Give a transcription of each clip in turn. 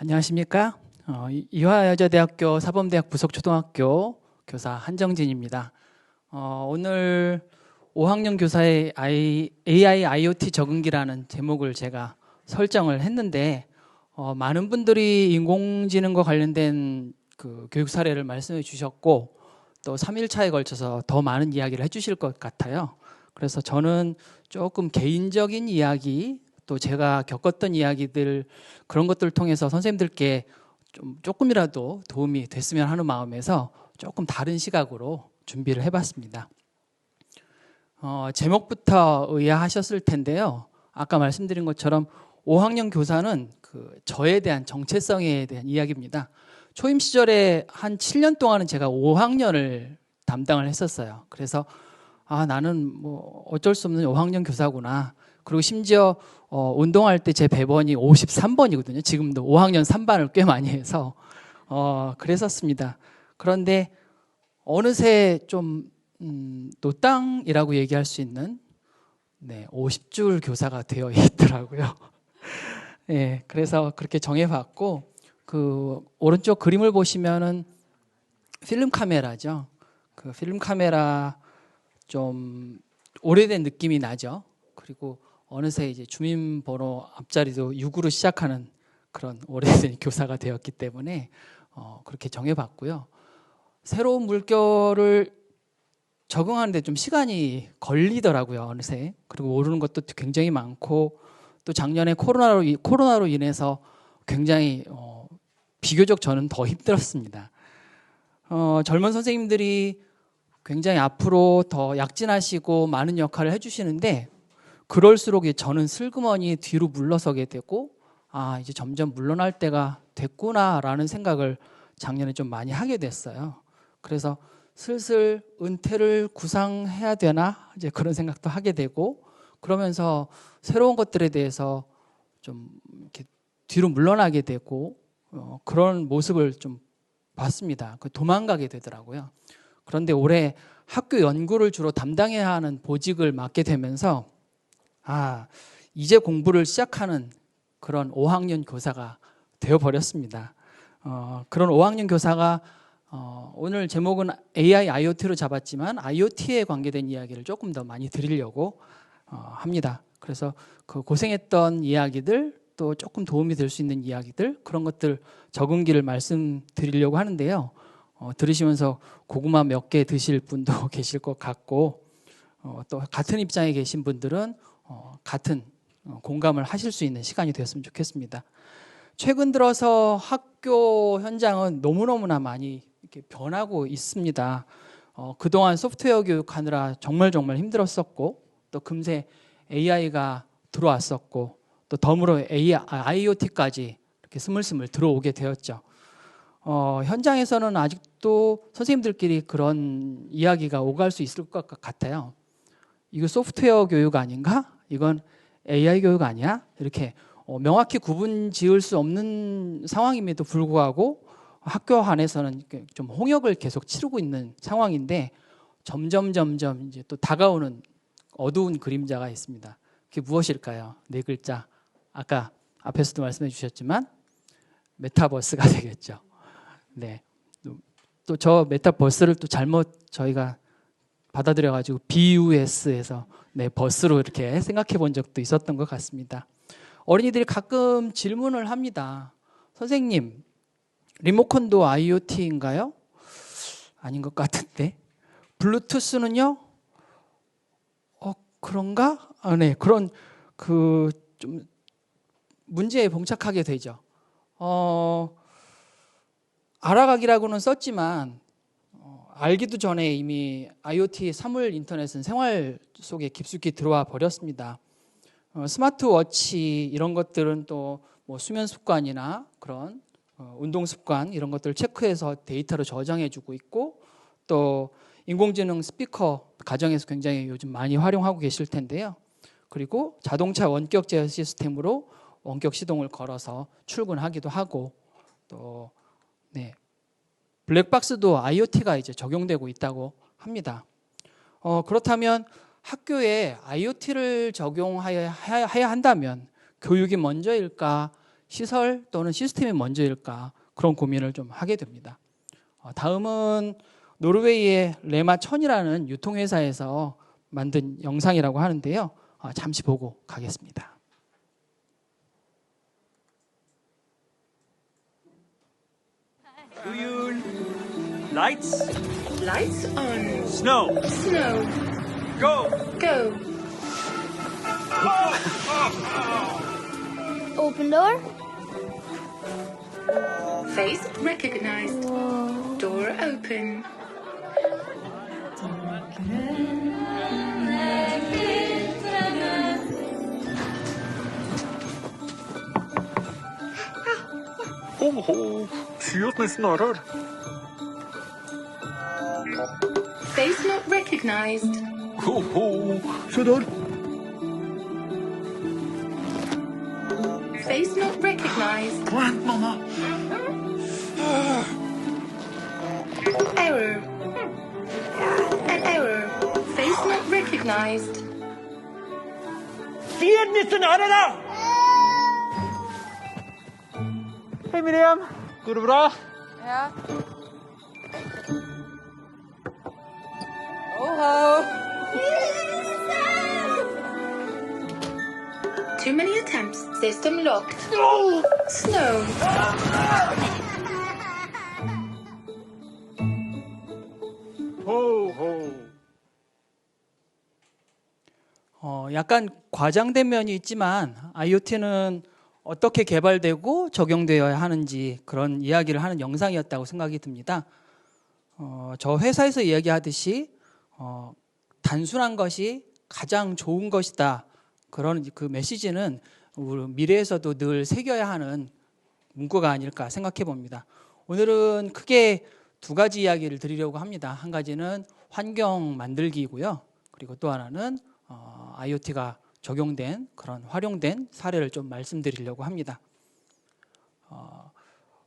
안녕하십니까? 이화여자대학교 사범대학 부속초등학교 교사 한정진입니다. 오늘 5학년 교사의 AI IoT 적응기라는 제목을 제가 설정을 했는데 많은 분들이 인공지능과 관련된 그 교육 사례를 말씀해 주셨고 또 3일차에 걸쳐서 더 많은 이야기를 해주실 것 같아요. 그래서 저는 조금 개인적인 이야기 또 제가 겪었던 이야기들 그런 것들을 통해서 선생님들께 조금이라도 도움이 됐으면 하는 마음에서 조금 다른 시각으로 준비를 해봤습니다. 제목부터 의아하셨을 텐데요. 아까 말씀드린 것처럼 5학년 교사는 저에 대한 정체성에 대한 이야기입니다. 초임 시절에 한 7년 동안은 제가 5학년을 담당을 했었어요. 그래서 나는 뭐 어쩔 수 없는 5학년 교사구나. 그리고 심지어 운동할 때 제 배번이 53번이거든요. 지금도 5학년 3반을 꽤 많이 해서 그랬었습니다. 그런데 어느새 좀 노땅이라고 얘기할 수 있는 50줄 교사가 되어 있더라고요. 네, 그래서 그렇게 정해봤고 그 오른쪽 그림을 보시면은 필름 카메라죠. 그 필름 카메라 좀 오래된 느낌이 나죠. 그리고 어느새 이제 주민번호 앞자리도 6으로 시작하는 그런 오래된 교사가 되었기 때문에 그렇게 정해봤고요. 새로운 물결을 적응하는데 좀 시간이 걸리더라고요, 어느새. 그리고 모르는 것도 굉장히 많고 또 작년에 코로나로 인해서 굉장히 비교적 저는 더 힘들었습니다. 젊은 선생님들이 굉장히 앞으로 더 약진하시고 많은 역할을 해주시는데 그럴수록 저는 슬그머니 뒤로 물러서게 되고 이제 점점 물러날 때가 됐구나라는 생각을 작년에 좀 많이 하게 됐어요. 그래서 슬슬 은퇴를 구상해야 되나 이제 그런 생각도 하게 되고 그러면서 새로운 것들에 대해서 좀 이렇게 뒤로 물러나게 되고 그런 모습을 좀 봤습니다. 도망가게 되더라고요. 그런데 올해 학교 연구를 주로 담당해야 하는 보직을 맡게 되면서 이제 공부를 시작하는 그런 5학년 교사가 되어버렸습니다. 그런 5학년 교사가 오늘 제목은 AI, IoT로 잡았지만 IoT에 관계된 이야기를 조금 더 많이 드리려고 합니다. 그래서 그 고생했던 이야기들 또 조금 도움이 될 수 있는 이야기들 그런 것들 적응기를 말씀드리려고 하는데요. 들으시면서 고구마 몇 개 드실 분도 계실 것 같고 또 같은 입장에 계신 분들은 같은 공감을 하실 수 있는 시간이 되었으면 좋겠습니다. 최근 들어서 학교 현장은 너무너무나 많이 이렇게 변하고 있습니다. 그동안 소프트웨어 교육하느라 정말 힘들었었고 또 금세 AI가 들어왔었고 또 덤으로 IoT까지 이렇게 스물스물 들어오게 되었죠. 현장에서는 아직도 선생님들끼리 그런 이야기가 오갈 수 있을 것 같아요. 이거 소프트웨어 교육 아닌가? 이건 AI 교육 아니야? 이렇게 명확히 구분 지을 수 없는 상황임에도 불구하고 학교 안에서는 좀 홍역을 계속 치르고 있는 상황인데 점점 이제 또 다가오는 어두운 그림자가 있습니다. 그게 무엇일까요? 네 글자. 아까 앞에서도 말씀해 주셨지만 메타버스가 되겠죠. 네. 또 저 메타버스를 또 잘못 저희가 받아들여가지고 BUS에서 버스로 이렇게 생각해 본 적도 있었던 것 같습니다. 어린이들이 가끔 질문을 합니다. 선생님, 리모컨도 IoT인가요? 아닌 것 같은데. 블루투스는요? 그런가? 네, 그런 좀 문제에 봉착하게 되죠. 알아가기라고는 썼지만 알기도 전에 이미 IoT 사물 인터넷은 생활 속에 깊숙이 들어와 버렸습니다. 스마트워치 이런 것들은 또 뭐 수면 습관이나 그런 운동 습관 이런 것들을 체크해서 데이터로 저장해주고 있고 또 인공지능 스피커 가정에서 굉장히 요즘 많이 활용하고 계실 텐데요. 그리고 자동차 원격 제어 시스템으로 원격 시동을 걸어서 출근하기도 하고 또 블랙박스도 IoT가 이제 적용되고 있다고 합니다. 그렇다면 학교에 IoT를 적용해야 한다면 교육이 먼저일까, 시설 또는 시스템이 먼저일까 그런 고민을 좀 하게 됩니다. 다음은 노르웨이의 레마 1000이라는 유통회사에서 만든 영상이라고 하는데요. 잠시 보고 가겠습니다. Lights. Lights on. Snow. Snow. Go. Go. Open door. Face recognized. Door open. Ho, fyrt med snarare. Face not recognized. Ho, så där. Face not recognized. Vad har hänt, mamma? Error. An error. Face not recognized. Fyrt med snarare! Hej Miriam, går det bra? Ja. Oho. Too many attempts. System locked. Snow. Ho. 약간 과장된 면이 있지만 IoT는 어떻게 개발되고 적용되어야 하는지 그런 이야기를 하는 영상이었다고 생각이 듭니다. 저 회사에서 이야기하듯이 단순한 것이 가장 좋은 것이다. 그런 그 메시지는 우리 미래에서도 늘 새겨야 하는 문구가 아닐까 생각해 봅니다. 오늘은 크게 두 가지 이야기를 드리려고 합니다. 한 가지는 환경 만들기이고요. 그리고 또 하나는 IoT가 적용된 그런 활용된 사례를 좀 말씀드리려고 합니다.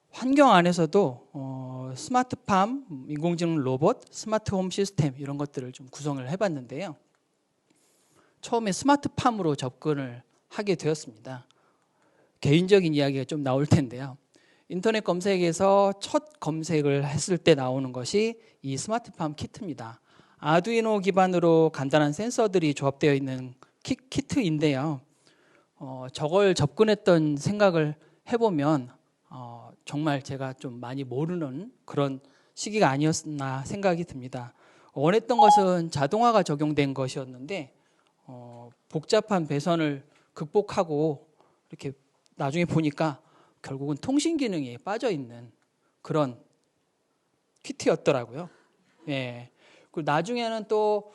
환경 안에서도 스마트팜, 인공지능 로봇, 스마트홈 시스템 이런 것들을 좀 구성을 해봤는데요. 처음에 스마트팜으로 접근을 하게 되었습니다. 개인적인 이야기가 좀 나올 텐데요. 인터넷 검색에서 첫 검색을 했을 때 나오는 것이 이 스마트팜 키트입니다. 아두이노 기반으로 간단한 센서들이 조합되어 있는 키트인데요. 저걸 접근했던 생각을 해보면 정말 제가 좀 많이 모르는 그런 시기가 아니었나 생각이 듭니다. 원했던 것은 자동화가 적용된 것이었는데 복잡한 배선을 극복하고 이렇게 나중에 보니까 결국은 통신 기능이 빠져 있는 그런 키트였더라고요. 예. 그리고 나중에는 또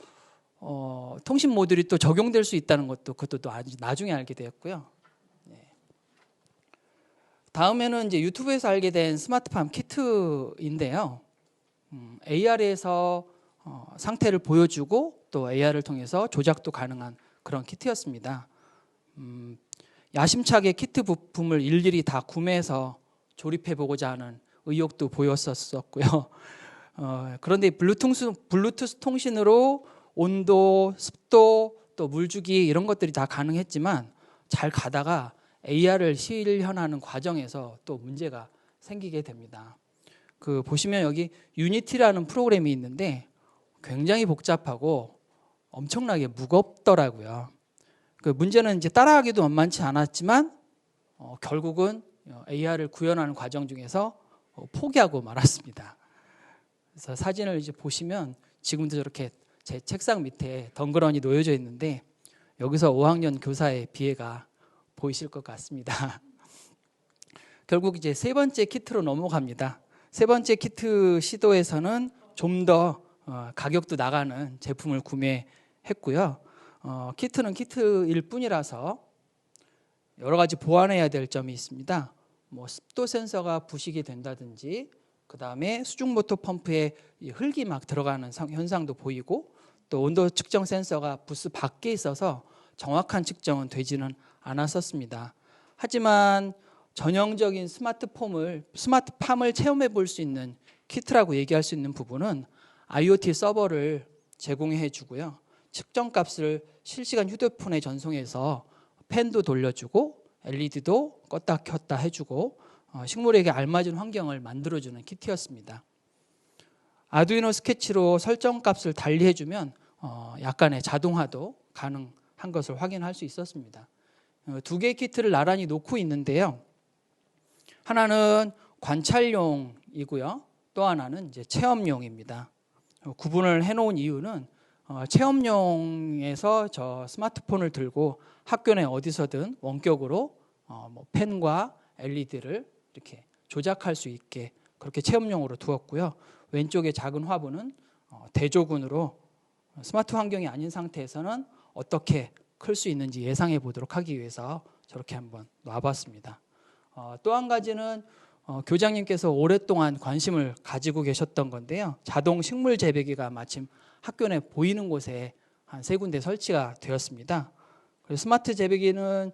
통신 모듈이 또 적용될 수 있다는 것도 그것도 또 아주 나중에 알게 되었고요. 네. 다음에는 이제 유튜브에서 알게 된 스마트팜 키트인데요. AR에서 상태를 보여주고 또 AR을 통해서 조작도 가능한 그런 키트였습니다. 야심차게 키트 부품을 일일이 다 구매해서 조립해 보고자 하는 의욕도 보였었고요. 그런데 블루투스 통신으로 온도, 습도, 또 물주기 이런 것들이 다 가능했지만 잘 가다가 AR을 실현하는 과정에서 또 문제가 생기게 됩니다. 그 보시면 여기 유니티라는 프로그램이 있는데 굉장히 복잡하고 엄청나게 무겁더라고요. 그 문제는 이제 따라하기도 만만치 않았지만 결국은 AR을 구현하는 과정 중에서 포기하고 말았습니다. 그래서 사진을 이제 보시면 지금도 저렇게 제 책상 밑에 덩그러니 놓여져 있는데 여기서 5학년 교사의 비애가 보이실 것 같습니다. 결국 이제 세 번째 키트로 넘어갑니다. 세 번째 키트 시도에서는 좀 더 가격도 나가는 제품을 구매했고요. 키트는 키트일 뿐이라서 여러 가지 보완해야 될 점이 있습니다. 뭐 습도 센서가 부식이 된다든지, 그 다음에 수중 모터 펌프에 흙이 막 들어가는 현상도 보이고, 또 온도 측정 센서가 부스 밖에 있어서 정확한 측정은 되지는 않았었습니다. 하지만 전형적인 스마트팜을 체험해 볼 수 있는 키트라고 얘기할 수 있는 부분은 IoT 서버를 제공해 주고요. 측정 값을 실시간 휴대폰에 전송해서 펜도 돌려주고 LED도 껐다 켰다 해주고 식물에게 알맞은 환경을 만들어주는 키트였습니다. 아두이노 스케치로 설정값을 달리해주면 약간의 자동화도 가능한 것을 확인할 수 있었습니다. 두 개의 키트를 나란히 놓고 있는데요. 하나는 관찰용이고요. 또 하나는 이제 체험용입니다. 구분을 해놓은 이유는 체험용에서 저 스마트폰을 들고 학교 내 어디서든 원격으로 뭐 펜과 LED를 이렇게 조작할 수 있게 그렇게 체험용으로 두었고요. 왼쪽의 작은 화분은 대조군으로 스마트 환경이 아닌 상태에서는 어떻게 클 수 있는지 예상해 보도록 하기 위해서 저렇게 한번 놔봤습니다. 또 한 가지는 교장님께서 오랫동안 관심을 가지고 계셨던 건데요. 자동 식물 재배기가 마침 학교 내 보이는 곳에 한 3군데 설치가 되었습니다. 그래서 스마트 재배기는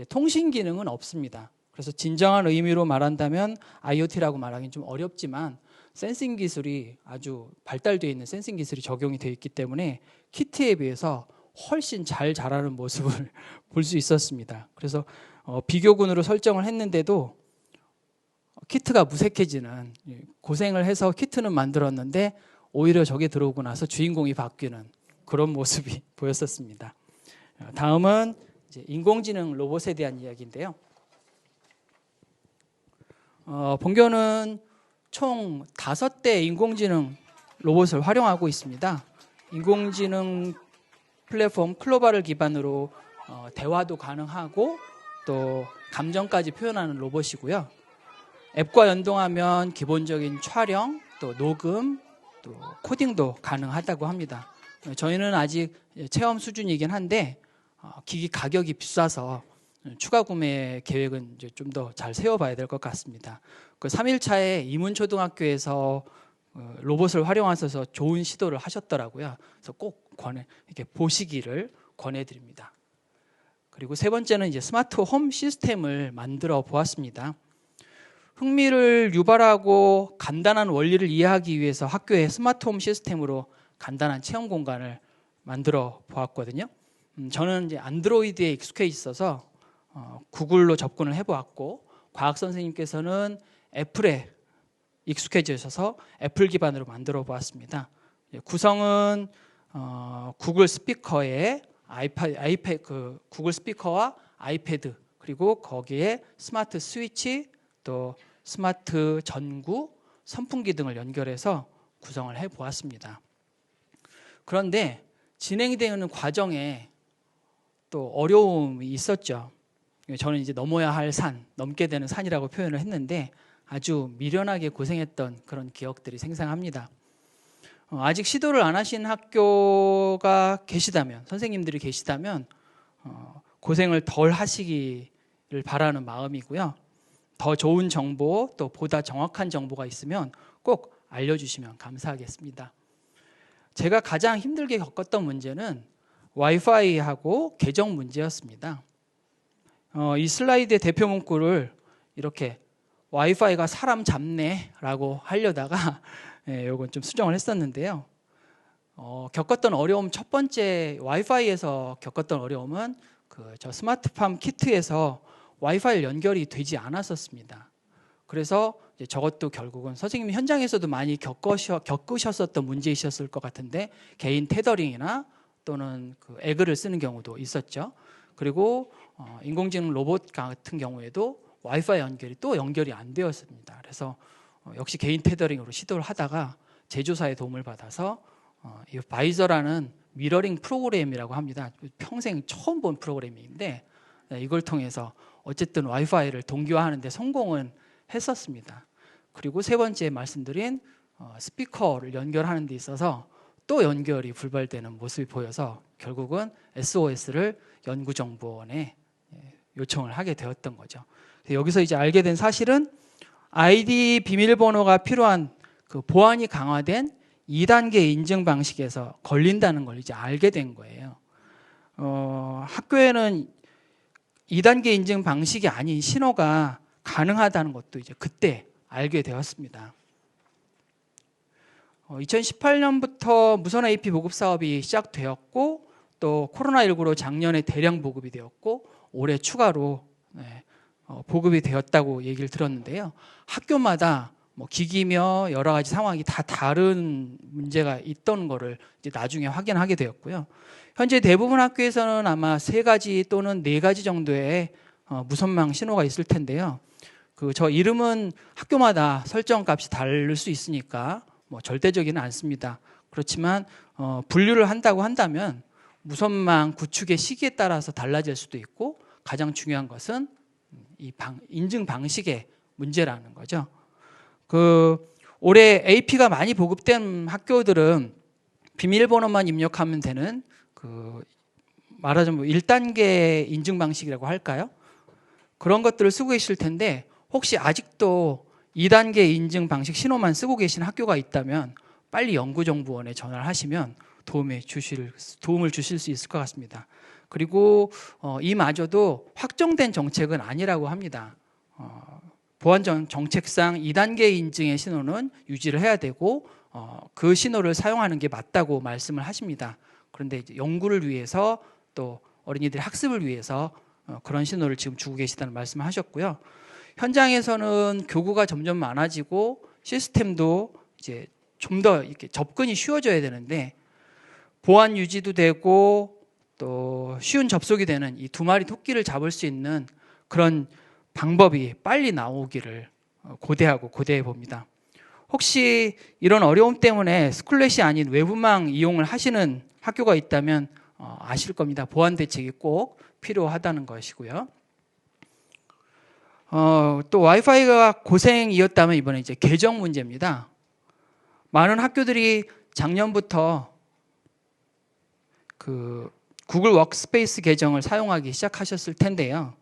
통신 기능은 없습니다. 그래서 진정한 의미로 말한다면 IoT라고 말하기는 좀 어렵지만 센싱 기술이 아주 발달되어 있는 센싱 기술이 적용이 되어 있기 때문에 키트에 비해서 훨씬 잘 자라는 모습을 볼 수 있었습니다. 그래서 비교군으로 설정을 했는데도 키트가 무색해지는, 고생을 해서 키트는 만들었는데 오히려 저게 들어오고 나서 주인공이 바뀌는 그런 모습이 보였었습니다. 다음은 이제 인공지능 로봇에 대한 이야기인데요. 본교는 총 5대 인공지능 로봇을 활용하고 있습니다. 인공지능 플랫폼 클로바를 기반으로 대화도 가능하고 또 감정까지 표현하는 로봇이고요. 앱과 연동하면 기본적인 촬영, 또 녹음, 또 코딩도 가능하다고 합니다. 저희는 아직 체험 수준이긴 한데 기기 가격이 비싸서 추가 구매 계획은 이제 좀 더 잘 세워봐야 될 것 같습니다. 그 3일차에 이문초등학교에서 로봇을 활용하셔서 좋은 시도를 하셨더라고요. 그래서 꼭 이렇게 보시기를 권해드립니다. 그리고 세 번째는 이제 스마트 홈 시스템을 만들어 보았습니다. 흥미를 유발하고 간단한 원리를 이해하기 위해서 학교에 스마트 홈 시스템으로 간단한 체험 공간을 만들어 보았거든요. 저는 이제 안드로이드에 익숙해 있어서 구글로 접근을 해보았고, 과학 선생님께서는 애플에 익숙해지셔서 애플 기반으로 만들어 보았습니다. 구성은 구글 스피커에 구글 스피커와 아이패드, 그리고 거기에 스마트 스위치, 또 스마트 전구, 선풍기 등을 연결해서 구성을 해 보았습니다. 그런데 진행되는 과정에 또 어려움이 있었죠. 저는 이제 넘어야 할 산, 넘게 되는 산이라고 표현을 했는데 아주 미련하게 고생했던 그런 기억들이 생생합니다. 아직 시도를 안 하신 학교가 계시다면, 선생님들이 계시다면 고생을 덜 하시기를 바라는 마음이고요. 더 좋은 정보, 또 보다 정확한 정보가 있으면 꼭 알려주시면 감사하겠습니다. 제가 가장 힘들게 겪었던 문제는 와이파이하고 계정 문제였습니다. 이 슬라이드의 대표 문구를 이렇게 와이파이가 사람 잡네라고 하려다가 이건 좀 수정을 했었는데요. 겪었던 어려움, 첫 번째 와이파이에서 겪었던 어려움은 저 스마트팜 키트에서 와이파이 연결이 되지 않았었습니다. 그래서 이제 저것도 결국은 선생님 현장에서도 많이 겪으셨었던 문제이셨을 것 같은데, 개인 테더링이나 또는 에그를 쓰는 경우도 있었죠. 그리고 인공지능 로봇 같은 경우에도 와이파이 연결이 안 되었습니다. 그래서 역시 개인 테더링으로 시도를 하다가 제조사의 도움을 받아서 이 바이저라는 미러링 프로그램이라고 합니다. 평생 처음 본 프로그램인데 이걸 통해서 어쨌든 와이파이를 동기화하는 데 성공은 했었습니다. 그리고 세 번째 말씀드린 스피커를 연결하는 데 있어서 또 연결이 불발되는 모습이 보여서 결국은 SOS를 연구정보원에 요청을 하게 되었던 거죠. 여기서 이제 알게 된 사실은 아이디 비밀번호가 필요한 보안이 강화된 2단계 인증 방식에서 걸린다는 걸 이제 알게 된 거예요. 학교에는 2단계 인증 방식이 아닌 신호가 가능하다는 것도 이제 그때 알게 되었습니다. 2018년부터 무선 AP 보급 사업이 시작되었고, 또 코로나19로 작년에 대량 보급이 되었고, 올해 추가로 보급이 되었다고 얘기를 들었는데요. 학교마다 뭐 기기며 여러 가지 상황이 다 다른 문제가 있던 거를 이제 나중에 확인하게 되었고요. 현재 대부분 학교에서는 아마 3가지 또는 4가지 정도의 무선망 신호가 있을 텐데요. 저 이름은 학교마다 설정 값이 다를 수 있으니까 뭐 절대적이는 않습니다. 그렇지만 분류를 한다고 한다면 무선망 구축의 시기에 따라서 달라질 수도 있고, 가장 중요한 것은 이 인증 방식의 문제라는 거죠. 올해 AP가 많이 보급된 학교들은 비밀번호만 입력하면 되는 말하자면 1단계 인증 방식이라고 할까요? 그런 것들을 쓰고 계실 텐데, 혹시 아직도 2단계 인증 방식 신호만 쓰고 계신 학교가 있다면 빨리 연구정보원에 전화를 하시면 도움을 주실 수 있을 것 같습니다. 그리고 이마저도 확정된 정책은 아니라고 합니다. 보안 정책상 2단계 인증의 신호는 유지를 해야 되고 그 신호를 사용하는 게 맞다고 말씀을 하십니다. 그런데 이제 연구를 위해서 또 어린이들의 학습을 위해서 그런 신호를 지금 주고 계시다는 말씀을 하셨고요. 현장에서는 교구가 점점 많아지고 시스템도 이제 좀 더 이렇게 접근이 쉬워져야 되는데, 보안 유지도 되고 또 쉬운 접속이 되는 이 2마리 토끼를 잡을 수 있는 그런 방법이 빨리 나오기를 고대해 봅니다. 혹시 이런 어려움 때문에 스쿨렛이 아닌 외부망 이용을 하시는 학교가 있다면 아실 겁니다. 보안 대책이 꼭 필요하다는 것이고요. 또 와이파이가 고생이었다면 이번에 이제 계정 문제입니다. 많은 학교들이 작년부터 구글 워크스페이스 계정을 사용하기 시작하셨을 텐데요.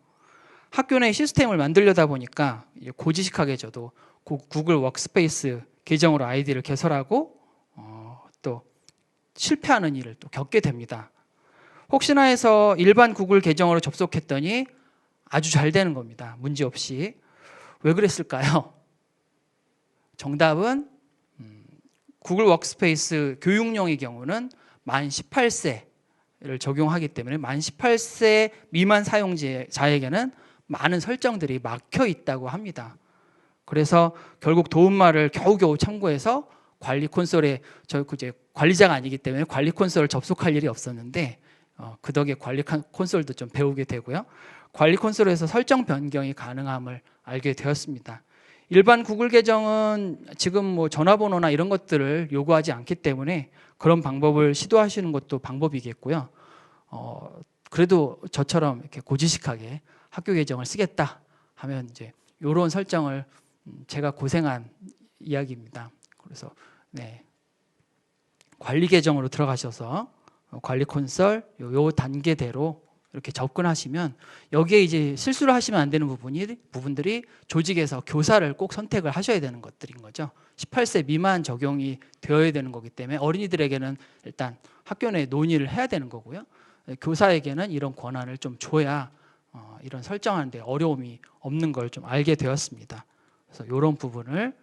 학교 내 시스템을 만들려다 보니까 고지식하게 저도 구글 워크스페이스 계정으로 아이디를 개설하고 또 실패하는 일을 또 겪게 됩니다. 혹시나 해서 일반 구글 계정으로 접속했더니 아주 잘 되는 겁니다. 문제없이. 왜 그랬을까요? 정답은 구글 워크스페이스 교육용의 경우는 만 18세를 적용하기 때문에 만 18세 미만 사용자에게는 많은 설정들이 막혀 있다고 합니다. 그래서 결국 도움말을 겨우겨우 참고해서 관리 콘솔에, 저 이제 관리자가 아니기 때문에 관리 콘솔을 접속할 일이 없었는데 그 덕에 관리 콘솔도 좀 배우게 되고요. 관리 콘솔에서 설정 변경이 가능함을 알게 되었습니다. 일반 구글 계정은 지금 뭐 전화번호나 이런 것들을 요구하지 않기 때문에 그런 방법을 시도하시는 것도 방법이겠고요. 그래도 저처럼 이렇게 고지식하게 학교 계정을 쓰겠다 하면 이제 이런 설정을 제가 고생한 이야기입니다. 그래서 관리 계정으로 들어가셔서 관리 콘솔 요 단계대로 이렇게 접근하시면, 여기에 이제 실수를 하시면 안 되는 부분들이 조직에서 교사를 꼭 선택을 하셔야 되는 것들인 거죠. 18세 미만 적용이 되어야 되는 거기 때문에 어린이들에게는 일단 학교 내에 논의를 해야 되는 거고요. 교사에게는 이런 권한을 좀 줘야 이런 설정하는 데 어려움이 없는 걸 좀 알게 되었습니다. 그래서 이런 부분을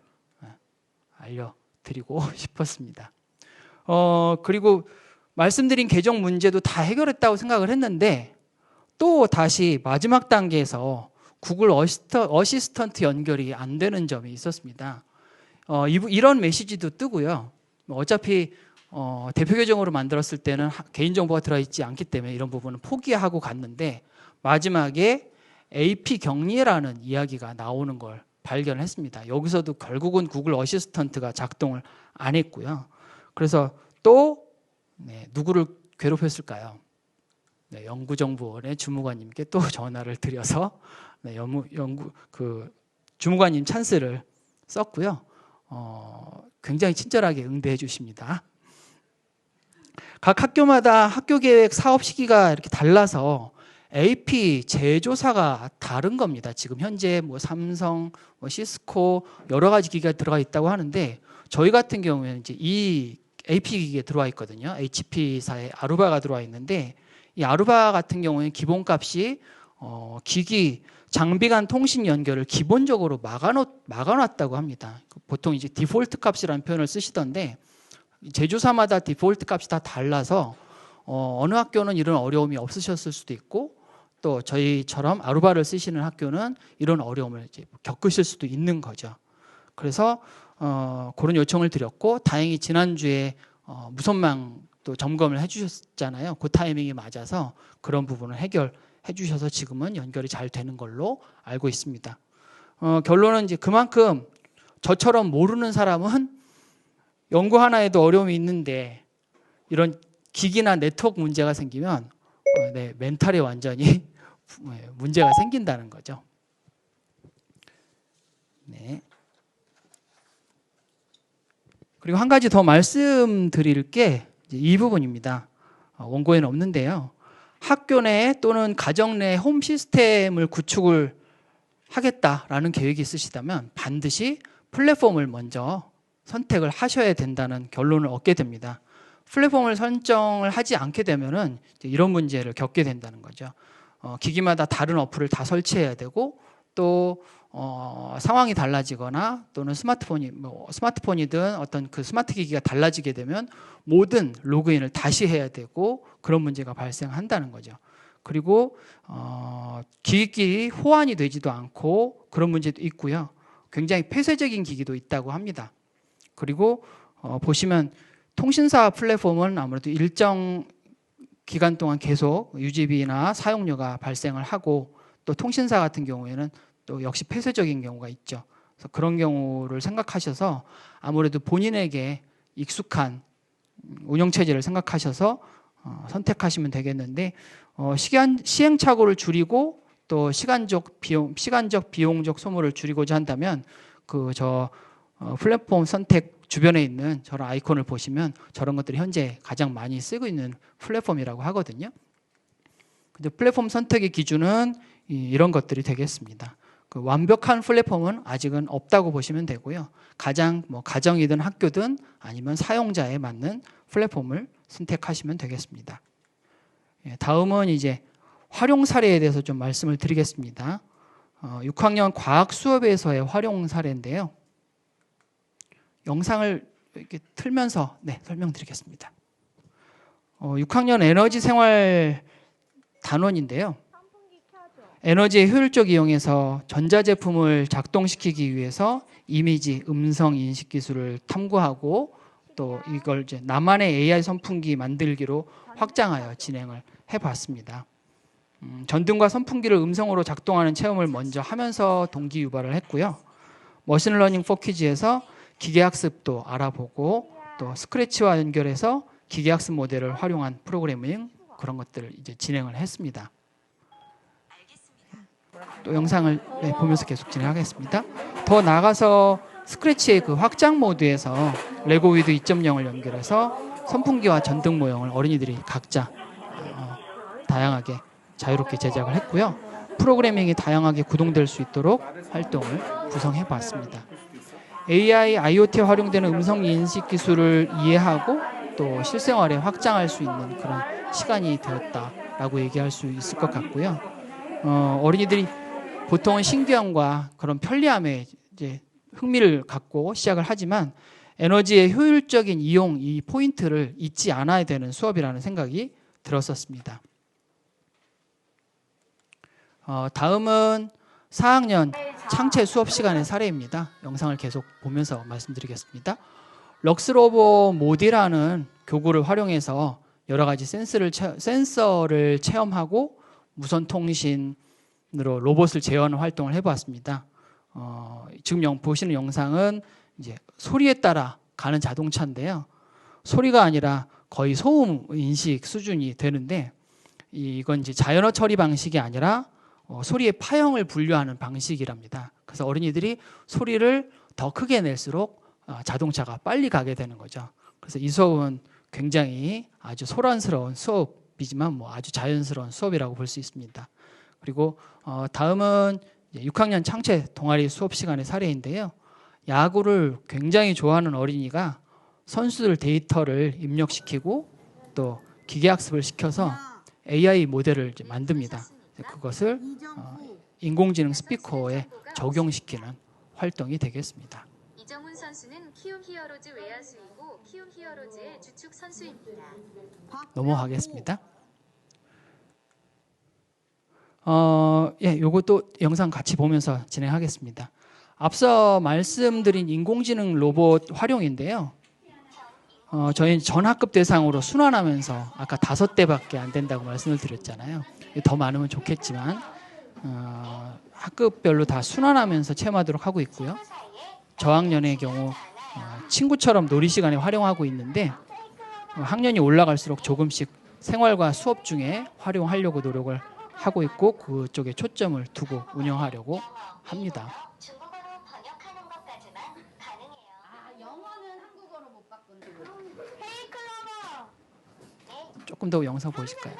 알려드리고 싶었습니다. 그리고 말씀드린 계정 문제도 다 해결했다고 생각을 했는데, 또 다시 마지막 단계에서 구글 어시스턴트 연결이 안 되는 점이 있었습니다. 이런 메시지도 뜨고요. 어차피 대표 계정으로 만들었을 때는 개인정보가 들어있지 않기 때문에 이런 부분은 포기하고 갔는데, 마지막에 AP 격리라는 이야기가 나오는 걸 발견했습니다. 여기서도 결국은 구글 어시스턴트가 작동을 안 했고요. 그래서 또 누구를 괴롭혔을까요? 연구정보원의 주무관님께 또 전화를 드려서 주무관님 찬스를 썼고요. 굉장히 친절하게 응대해 주십니다. 각 학교마다 학교 계획 사업 시기가 이렇게 달라서 AP 제조사가 다른 겁니다. 지금 현재 뭐 삼성, 시스코 여러 가지 기기가 들어가 있다고 하는데, 저희 같은 경우에는 이제 이 AP 기기에 들어와 있거든요. HP사의 아루바가 들어와 있는데, 이 아루바 같은 경우에는 기본값이 기기 장비 간 통신 연결을 기본적으로 막아놨다고 합니다. 보통 이제 디폴트 값이라는 표현을 쓰시던데, 제조사마다 디폴트 값이 다 달라서 어느 학교는 이런 어려움이 없으셨을 수도 있고, 또 저희처럼 아루바를 쓰시는 학교는 이런 어려움을 이제 겪으실 수도 있는 거죠. 그래서 그런 요청을 드렸고 다행히 지난주에 무선망 또 점검을 해주셨잖아요. 그 타이밍이 맞아서 그런 부분을 해결해 주셔서 지금은 연결이 잘 되는 걸로 알고 있습니다. 결론은 이제 그만큼 저처럼 모르는 사람은 연구 하나에도 어려움이 있는데 이런 기기나 네트워크 문제가 생기면 네, 멘탈에 완전히 문제가 생긴다는 거죠. 네. 그리고 한 가지 더 말씀드릴 게 이 부분입니다. 원고에는 없는데요. 학교 내 또는 가정 내 홈 시스템을 구축을 하겠다라는 계획이 있으시다면 반드시 플랫폼을 먼저 선택을 하셔야 된다는 결론을 얻게 됩니다. 플랫폼을 선정을 하지 않게 되면은 이런 문제를 겪게 된다는 거죠. 기기마다 다른 어플을 다 설치해야 되고 또 상황이 달라지거나 또는 스마트폰이든 어떤 그 스마트 기기가 달라지게 되면 모든 로그인을 다시 해야 되고 그런 문제가 발생한다는 거죠. 그리고 기기끼리 호환이 되지도 않고 그런 문제도 있고요. 굉장히 폐쇄적인 기기도 있다고 합니다. 그리고 보시면 통신사 플랫폼은 아무래도 일정 기간 동안 계속 유지비나 사용료가 발생을 하고 또 통신사 같은 경우에는 또 역시 폐쇄적인 경우가 있죠. 그래서 그런 경우를 생각하셔서 아무래도 본인에게 익숙한 운영체제를 생각하셔서 선택하시면 되겠는데 시행착오를 줄이고 또 시간적 비용적 소모를 줄이고자 한다면 플랫폼 선택 주변에 있는 저런 아이콘을 보시면 저런 것들이 현재 가장 많이 쓰고 있는 플랫폼이라고 하거든요. 근데 플랫폼 선택의 기준은 이런 것들이 되겠습니다. 그 완벽한 플랫폼은 아직은 없다고 보시면 되고요. 가정이든 학교든 아니면 사용자에 맞는 플랫폼을 선택하시면 되겠습니다. 다음은 이제 활용 사례에 대해서 좀 말씀을 드리겠습니다. 6학년 과학 수업에서의 활용 사례인데요. 영상을 이렇게 틀면서 설명드리겠습니다. 6학년 에너지 생활 단원인데요. 에너지의 효율적 이용에서 전자제품을 작동시키기 위해서 이미지, 음성 인식 기술을 탐구하고 또 이걸 이제 나만의 AI 선풍기 만들기로 확장하여 진행을 해봤습니다. 전등과 선풍기를 음성으로 작동하는 체험을 먼저 하면서 동기 유발을 했고요. 머신러닝 포 퀴즈에서 기계학습도 알아보고 또 스크래치와 연결해서 기계학습 모델을 활용한 프로그래밍 그런 것들을 이제 진행을 했습니다. 또 영상을 보면서 계속 진행하겠습니다. 더 나아가서 스크래치의 그 확장 모드에서 레고 위드 2.0을 연결해서 선풍기와 전등 모형을 어린이들이 각자 다양하게 자유롭게 제작을 했고요. 프로그래밍이 다양하게 구동될 수 있도록 활동을 구성해 봤습니다. AI, IoT에 활용되는 음성 인식 기술을 이해하고 또 실생활에 확장할 수 있는 그런 시간이 되었다라고 얘기할 수 있을 것 같고요. 어린이들이 보통은 신기함과 그런 편리함에 이제 흥미를 갖고 시작을 하지만 에너지의 효율적인 이용 이 포인트를 잊지 않아야 되는 수업이라는 생각이 들었었습니다. 다음은 4학년 창체 수업 시간의 사례입니다. 영상을 계속 보면서 말씀드리겠습니다. 럭스로버 모디라는 교구를 활용해서 여러 가지 센서를 체험하고 무선 통신으로 로봇을 제어하는 활동을 해보았습니다. 지금 보시는 영상은 이제 소리에 따라 가는 자동차인데요. 소리가 아니라 거의 소음 인식 수준이 되는데 이건 이제 자연어 처리 방식이 아니라 소리의 파형을 분류하는 방식이랍니다. 그래서 어린이들이 소리를 더 크게 낼수록 자동차가 빨리 가게 되는 거죠. 그래서 이 수업은 굉장히 아주 소란스러운 수업이지만 아주 자연스러운 수업이라고 볼 수 있습니다. 그리고 다음은 6학년 창체 동아리 수업 시간의 사례인데요. 야구를 굉장히 좋아하는 어린이가 선수들 데이터를 입력시키고 또 기계학습을 시켜서 AI 모델을 이제 만듭니다. 그것을 인공지능 스피커에 적용시키는 활동이 되겠습니다. 이정훈 선수는 키움 히어로즈 외야수이고 키움 히어로즈의 주축 선수입니다. 넘어가겠습니다. 예, 요것도 영상 같이 보면서 진행하겠습니다. 앞서 말씀드린 인공지능 로봇 활용인데요. 저희는 전학급 대상으로 순환하면서 아까 5대밖에 안 된다고 말씀을 드렸잖아요. 더 많으면 좋겠지만 학급별로 다 순환하면서 체험하도록 하고 있고요. 저학년의 경우 친구처럼 놀이 시간에 활용하고 있는데 학년이 올라갈수록 조금씩 생활과 수업 중에 활용하려고 노력을 하고 있고 그쪽에 초점을 두고 운영하려고 합니다. 중국어로 번역하는 것까지만 가능해요. 영어는 한국어로 못 바꾼다. 헤이클로버 조금 더 영상 보실까요?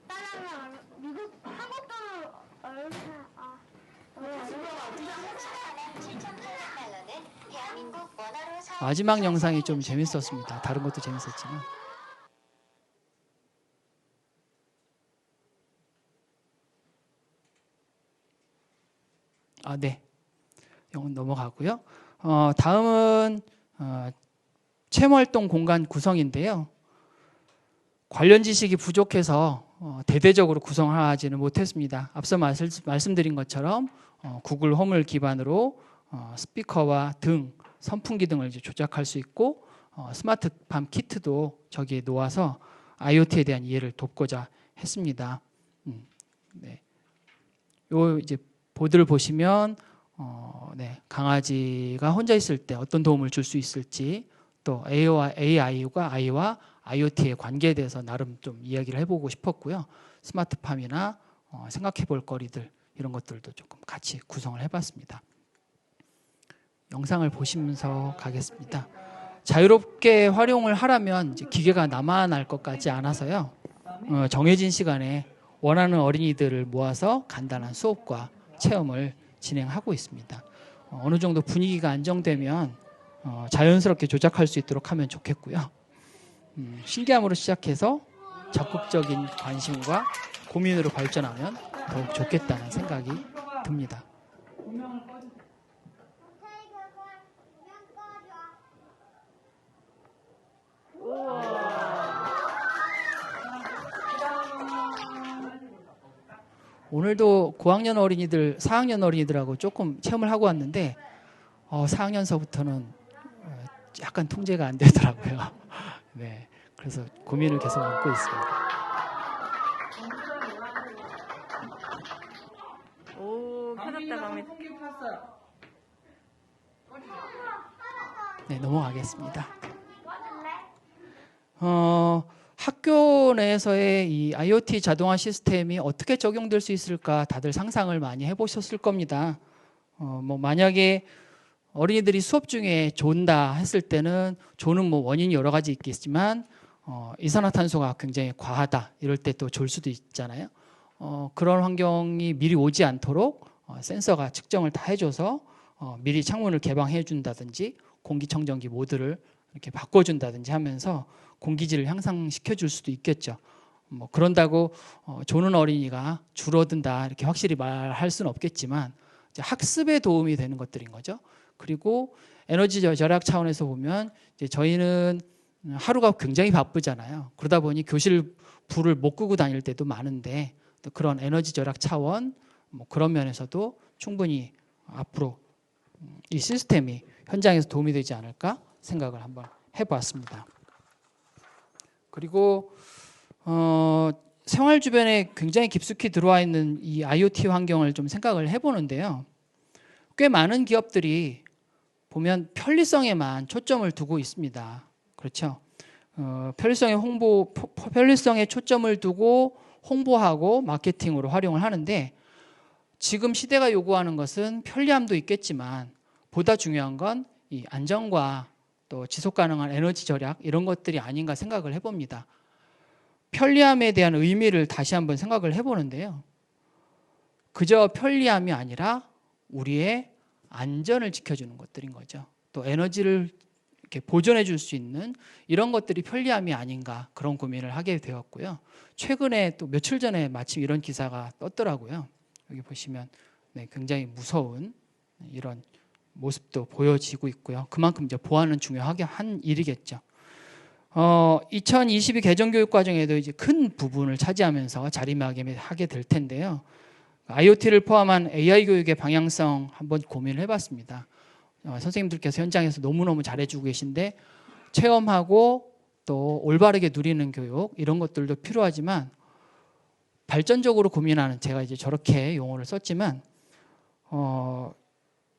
37,804달러면 미국 한국 돈으로 얼마? 7,800달러는 대한민국 원화로 사. 마지막 영상이 좀 재밌었습니다. 다른 것도 재밌었지만. 네. 영은 넘어가고요. 다음은 체험활동 공간 구성인데요. 관련 지식이 부족해서 대대적으로 구성하지는 못했습니다. 앞서 말씀드린 것처럼 구글 홈을 기반으로 스피커와 등, 선풍기 등을 이제 조작할 수 있고 스마트팜 키트도 저기에 놓아서 IoT에 대한 이해를 돕고자 했습니다. 네. 요 이제 보드를 보시면 강아지가 혼자 있을 때 어떤 도움을 줄 수 있을지 또 AI와 IoT의 관계에 대해서 나름 좀 이야기를 해보고 싶었고요. 스마트팜이나 생각해볼 거리들 이런 것들도 조금 같이 구성을 해봤습니다. 영상을 보시면서 가겠습니다. 자유롭게 활용을 하려면 이제 기계가 남아날 것 같지 않아서요. 정해진 시간에 원하는 어린이들을 모아서 간단한 수업과 체험을 진행하고 있습니다. 어느 정도 분위기가 안정되면 자연스럽게 조작할 수 있도록 하면 좋겠고요. 신기함으로 시작해서 적극적인 관심과 고민으로 발전하면 더욱 좋겠다는 생각이 듭니다. 오늘도 고학년 어린이들, 4학년 어린이들하고 조금 체험을 하고 왔는데 4학년서부터는 약간 통제가 안 되더라고요. 네, 그래서 고민을 계속 안고 있습니다. 오, 켜졌다 마음에. 네, 넘어가겠습니다. 학교 내에서의 이 IoT 자동화 시스템이 어떻게 적용될 수 있을까 다들 상상을 많이 해보셨을 겁니다. 만약에 어린이들이 수업 중에 존다 했을 때는 조는 원인이 여러 가지 있겠지만 이산화탄소가 굉장히 과하다 이럴 때 또 졸 수도 있잖아요. 그런 환경이 미리 오지 않도록 센서가 측정을 다 해줘서 미리 창문을 개방해 준다든지 공기청정기 모드를 이렇게 바꿔준다든지 하면서 공기질을 향상시켜 줄 수도 있겠죠. 그런다고 조는 어린이가 줄어든다 이렇게 확실히 말할 수는 없겠지만 이제 학습에 도움이 되는 것들인 거죠. 그리고 에너지 절약 차원에서 보면 이제 저희는 하루가 굉장히 바쁘잖아요. 그러다 보니 교실 불을 못 끄고 다닐 때도 많은데 또 그런 에너지 절약 차원 그런 면에서도 충분히 앞으로 이 시스템이 현장에서 도움이 되지 않을까 생각을 한번 해보았습니다. 그리고 생활 주변에 굉장히 깊숙이 들어와 있는 이 IoT 환경을 좀 생각을 해보는데요. 꽤 많은 기업들이 보면 편리성에만 초점을 두고 있습니다. 그렇죠? 편리성에 초점을 두고 홍보하고 마케팅으로 활용을 하는데 지금 시대가 요구하는 것은 편리함도 있겠지만 보다 중요한 건 이 안정과 또 지속 가능한 에너지 절약 이런 것들이 아닌가 생각을 해봅니다. 편리함에 대한 의미를 다시 한번 생각을 해보는데요. 그저 편리함이 아니라 우리의 안전을 지켜주는 것들인 거죠. 또 에너지를 이렇게 보존해 줄 수 있는 이런 것들이 편리함이 아닌가 그런 고민을 하게 되었고요. 최근에 또 며칠 전에 마침 이런 기사가 떴더라고요. 여기 보시면 굉장히 무서운 이런 모습도 보여지고 있고요. 그만큼 이제 보안은 중요하게 한 일이겠죠. 2022 개정교육 과정에도 이제 큰 부분을 차지하면서 자리매김하게 될 텐데요. IoT를 포함한 AI 교육의 방향성 한번 고민을 해봤습니다. 선생님들께서 현장에서 너무너무 잘해주고 계신데 체험하고 또 올바르게 누리는 교육 이런 것들도 필요하지만 발전적으로 고민하는 제가 이제 저렇게 용어를 썼지만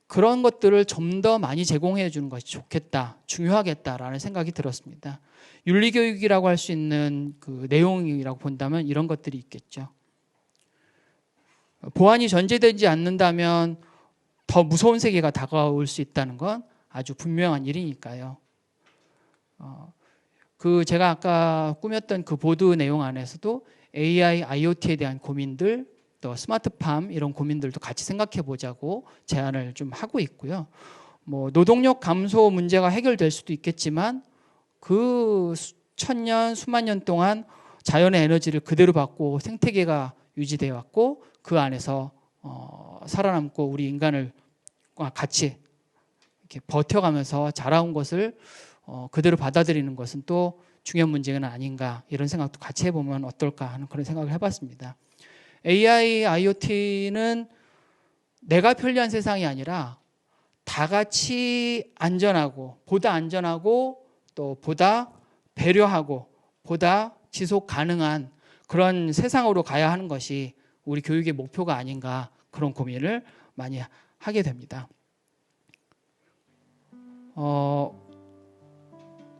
그런 것들을 좀 더 많이 제공해 주는 것이 좋겠다, 중요하겠다라는 생각이 들었습니다. 윤리교육이라고 할 수 있는 그 내용이라고 본다면 이런 것들이 있겠죠. 보안이 전제되지 않는다면 더 무서운 세계가 다가올 수 있다는 건 아주 분명한 일이니까요. 그 제가 아까 꾸몄던 그 보드 내용 안에서도 AI, IoT에 대한 고민들, 또 스마트팜 이런 고민들도 같이 생각해 보자고 제안을 좀 하고 있고요. 뭐 노동력 감소 문제가 해결될 수도 있겠지만 그 천년, 수만 년 동안 자연의 에너지를 그대로 받고 생태계가 유지되어 왔고 그 안에서 살아남고 우리 인간을 같이 이렇게 버텨가면서 자라온 것을 그대로 받아들이는 것은 또 중요한 문제는 아닌가 이런 생각도 같이 해보면 어떨까 하는 그런 생각을 해봤습니다. AI, IoT는 내가 편리한 세상이 아니라 다 같이 안전하고 보다 안전하고 또 보다 배려하고 보다 지속 가능한 그런 세상으로 가야 하는 것이 우리 교육의 목표가 아닌가 그런 고민을 많이 하게 됩니다.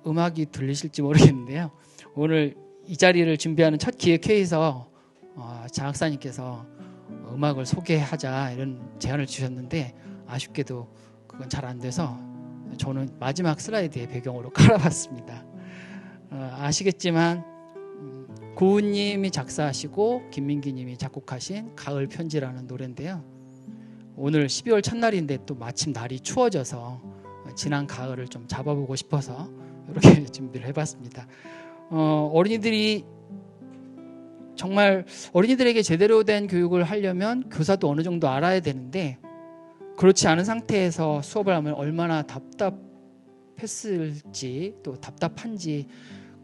음악이 들리실지 모르겠는데요. 오늘 이 자리를 준비하는 첫 기획회의에서 장학사님께서 음악을 소개하자 이런 제안을 주셨는데 아쉽게도 그건 잘 안 돼서 저는 마지막 슬라이드의 배경으로 깔아봤습니다. 아시겠지만 고은님이 작사하시고 김민기님이 작곡하신 가을 편지라는 노래인데요. 오늘 12월 첫날인데 또 마침 날이 추워져서 지난 가을을 좀 잡아보고 싶어서 이렇게 준비를 해봤습니다. 어린이들이 정말 어린이들에게 제대로 된 교육을 하려면 교사도 어느 정도 알아야 되는데 그렇지 않은 상태에서 수업을 하면 얼마나 답답했을지 또 답답한지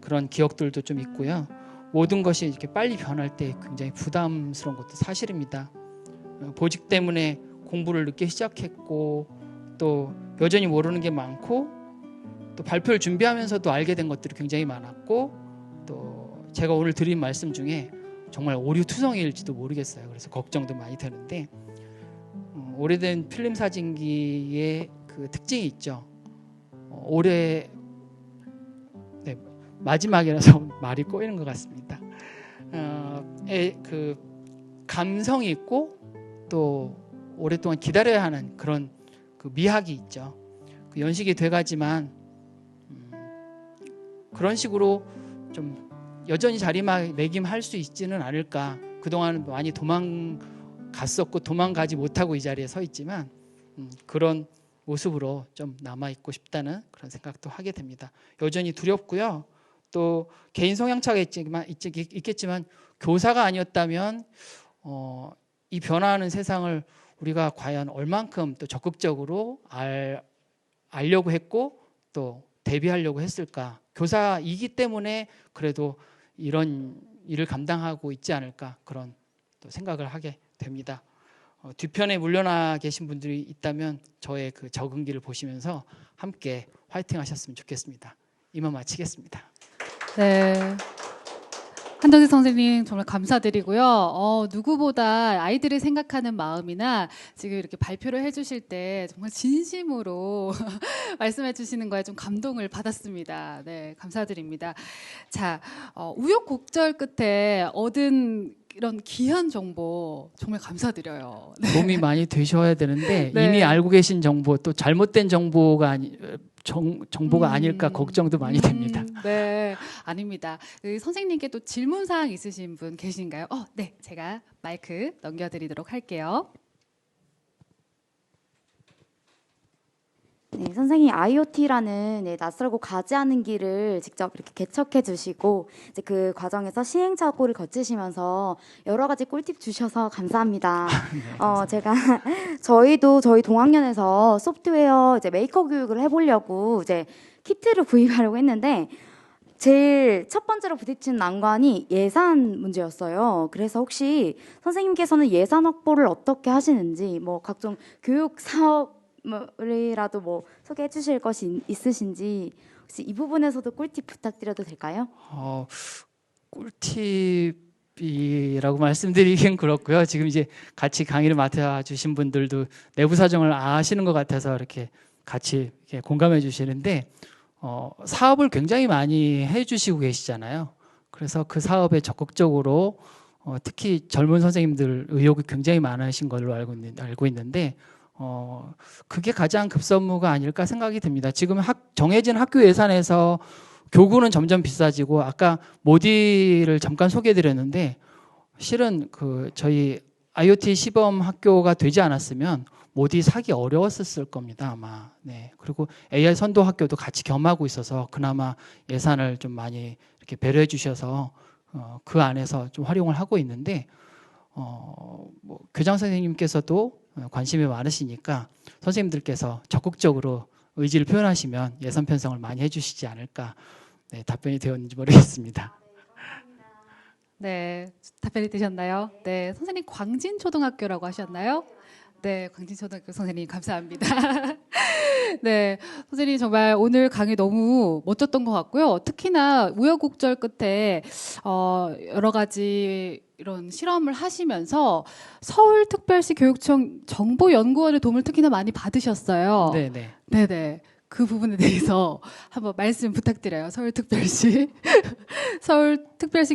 그런 기억들도 좀 있고요. 모든 것이 이렇게 빨리 변할 때 굉장히 부담스러운 것도 사실입니다. 보직 때문에 공부를 늦게 시작했고 또 여전히 모르는 게 많고 또 발표를 준비하면서도 알게 된 것들이 굉장히 많았고 또 제가 오늘 드린 말씀 중에 정말 오류투성이일지도 모르겠어요. 그래서 걱정도 많이 되는데 오래된 필름 사진기의 그 특징이 있죠. 올해 마지막이라서 말이 꼬이는 것 같습니다. 그 감성이 있고 또 오랫동안 기다려야 하는 그런 그 미학이 있죠. 그 연식이 돼가지만 그런 식으로 좀 여전히 자리매김할 수 있지는 않을까. 그동안 많이 도망갔었고 도망가지 못하고 이 자리에 서 있지만 그런 모습으로 좀 남아있고 싶다는 그런 생각도 하게 됩니다. 여전히 두렵고요. 또 개인 성향차가 있겠지만 교사가 아니었다면 이 변화하는 세상을 우리가 과연 얼만큼 또 적극적으로 알려고 했고 또 대비하려고 했을까. 교사이기 때문에 그래도 이런 일을 감당하고 있지 않을까 그런 또 생각을 하게 됩니다. 뒤편에 물러나 계신 분들이 있다면 저의 그 적응기를 보시면서 함께 화이팅 하셨으면 좋겠습니다. 이만 마치겠습니다. 네. 한정식 선생님 정말 감사드리고요. 누구보다 아이들을 생각하는 마음이나 지금 이렇게 발표를 해주실 때 정말 진심으로 말씀해 주시는 거에 좀 감동을 받았습니다. 네, 감사드립니다. 자, 우여곡절 끝에 얻은 이런 귀한 정보 정말 감사드려요. 네. 도움이 많이 되셔야 되는데 네. 이미 알고 계신 정보 또 잘못된 정보가 정보가 아닐까 걱정도 많이 됩니다. 네, 아닙니다. 선생님께 또 질문 사항 있으신 분 계신가요? 네, 제가 마이크 넘겨드리도록 할게요. 네, 선생님이 IoT라는 낯설고 가지 않은 길을 직접 이렇게 개척해 주시고 이제 그 과정에서 시행착오를 거치시면서 여러 가지 꿀팁 주셔서 감사합니다. 저희도 저희 동학년에서 소프트웨어 이제 메이커 교육을 해보려고 이제 키트를 구입하려고 했는데 제일 첫 번째로 부딪힌 난관이 예산 문제였어요. 그래서 혹시 선생님께서는 예산 확보를 어떻게 하시는지, 뭐 각종 교육 사업이라도 뭐 소개해 주실 것이 있으신지, 혹시 이 부분에서도 꿀팁 부탁드려도 될까요? 꿀팁이라고 말씀드리긴 그렇고요. 지금 이제 같이 강의를 맡아주신 분들도 내부 사정을 아시는 것 같아서 이렇게 같이 이렇게 공감해 주시는데, 사업을 굉장히 많이 해주시고 계시잖아요. 그래서 그 사업에 적극적으로 특히 젊은 선생님들 의욕이 굉장히 많으신 걸로 알고 있는데 그게 가장 급선무가 아닐까 생각이 듭니다. 지금 정해진 학교 예산에서 교구는 점점 비싸지고, 아까 모디를 잠깐 소개해드렸는데 실은 저희 IoT 시범 학교가 되지 않았으면 모디 사기 어려웠을 겁니다, 아마. 네. 그리고 AR 선도 학교도 같이 겸하고 있어서 그나마 예산을 좀 많이 이렇게 배려해 주셔서 그 안에서 좀 활용을 하고 있는데, 뭐 교장 선생님께서도 관심이 많으시니까 선생님들께서 적극적으로 의지를 표현하시면 예산 편성을 많이 해주시지 않을까. 네, 답변이 되었는지 모르겠습니다. 네, 답변이 되셨나요? 네, 선생님 광진초등학교라고 하셨나요? 네, 광진초등학교 선생님 감사합니다. 네, 선생님 정말 오늘 강의 너무 멋졌던 것 같고요. 특히나 우여곡절 끝에 여러 가지 이런 실험을 하시면서 서울특별시 교육청 정보연구원의 도움을 특히나 많이 받으셨어요. 네네. 네네. 그 부분에 대해서 한번 말씀 부탁드려요. 서울특별시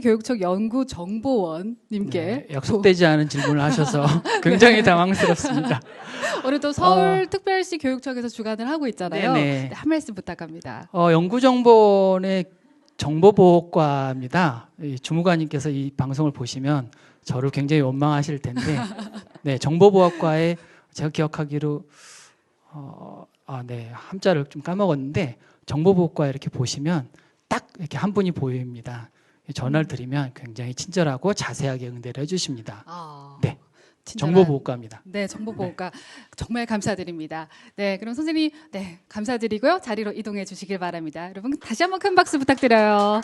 교육청 연구정보원님께. 네, 약속되지 않은 질문을 하셔서 굉장히 당황스럽습니다. 오늘 또 서울특별시 교육청에서 주관을 하고 있잖아요. 네네. 네, 한 말씀 부탁합니다. 연구정보원의 정보보호과입니다. 이 주무관님께서 이 방송을 보시면 저를 굉장히 원망하실 텐데, 네, 정보보호과에 제가 기억하기로 네, 함자를 좀 까먹었는데 정보보호과에 이렇게 보시면 딱 이렇게 한 분이 보입니다. 전화를 드리면 굉장히 친절하고 자세하게 응대를 해주십니다. 네, 정보보호과입니다. 네, 정보보호과 정말 감사드립니다. 네, 그럼 선생님, 네, 감사드리고요. 자리로 이동해 주시길 바랍니다. 여러분 다시 한번 큰 박수 부탁드려요.